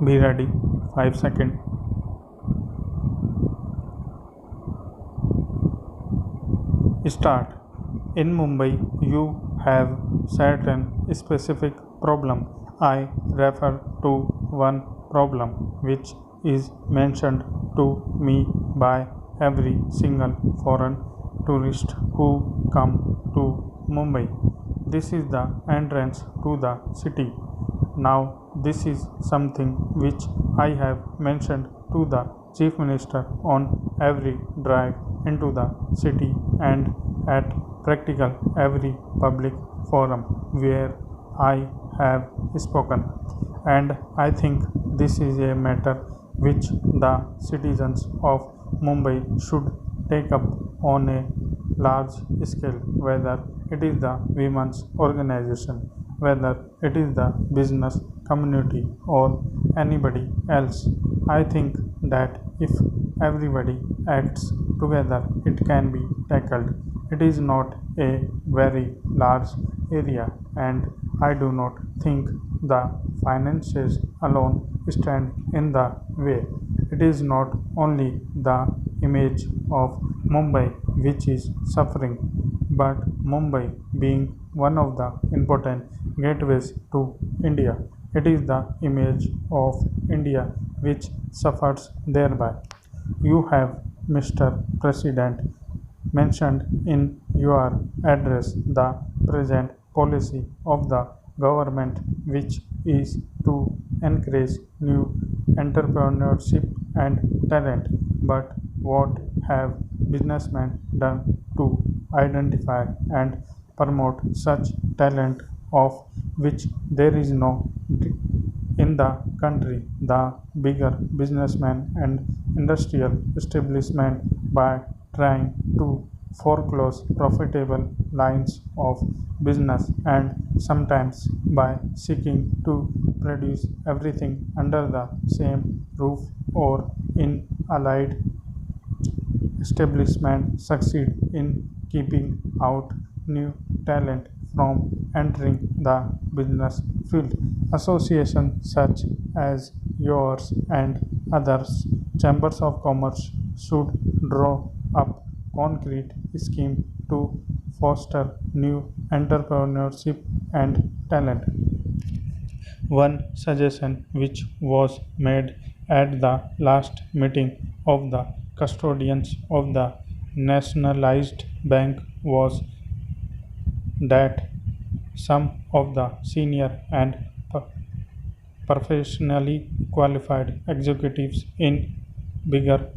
Be ready. 5 seconds. Start. In Mumbai, you have certain specific problem. I refer to one problem which is mentioned to me by every single foreign tourist who come to Mumbai. This is the entrance to the city. Now, this is something which I have mentioned to the Chief Minister on every drive into the city and at practical every public forum where I have spoken. And I think this is a matter which the citizens of Mumbai should take up on a large scale, whether it is the women's organization, whether it is the business community or anybody else. I think that if everybody acts together, it can be tackled. It is not a very large area, and I do not think the finances alone stand in the way. It is not only the image of Mumbai which is suffering, but Mumbai being one of the important gateways to India, it is the image of India which suffers thereby. You have, Mr. President, mentioned in your address the present policy of the government, which is to encourage new entrepreneurship and talent. But what have businessmen done to identify and promote such talent of which there is no in the country? The bigger businessmen and industrial establishment, by trying to foreclose profitable lines of business and sometimes by seeking to produce everything under the same roof or in allied establishment, succeed in keeping out new talent from entering the business field. Associations such as yours and others, chambers of commerce, should draw up concrete scheme to foster new entrepreneurship and talent. One suggestion which was made at the last meeting of the custodians of the nationalized bank was that some of the senior and professionally qualified executives in bigger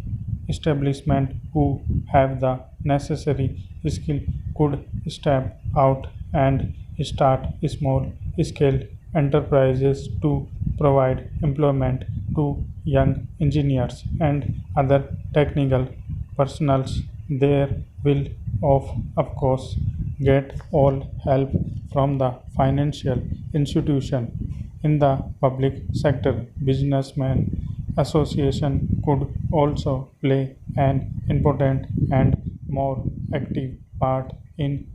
establishment who have the necessary skill could step out and start small scale enterprises to provide employment to young engineers and other technical personnels. There will of course get all help from the financial institution. In the public sector, businessmen association could also play an important and more active part in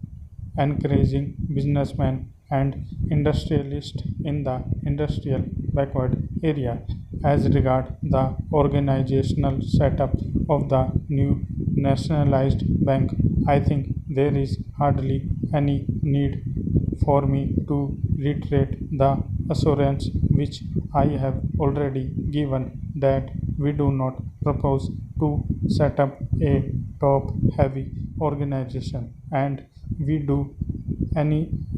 encouraging businessmen and industrialists in the industrial backward area. As regard the organizational setup of the new nationalized bank, I think there is hardly any need for me to reiterate the assurance which I have already given, that we do not propose to set up a top heavy organization, and we do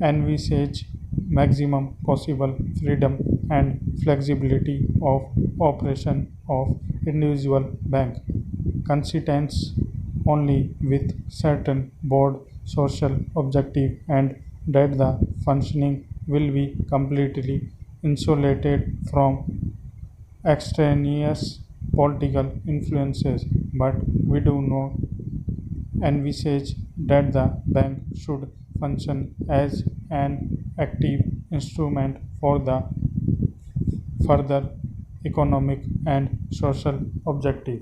envisage maximum possible freedom and flexibility of operation of individual bank, consistence only with certain board social objective, and that the functioning will be completely insulated from extraneous political influences. But we do not envisage that the bank should function as an active instrument for the further economic and social objective.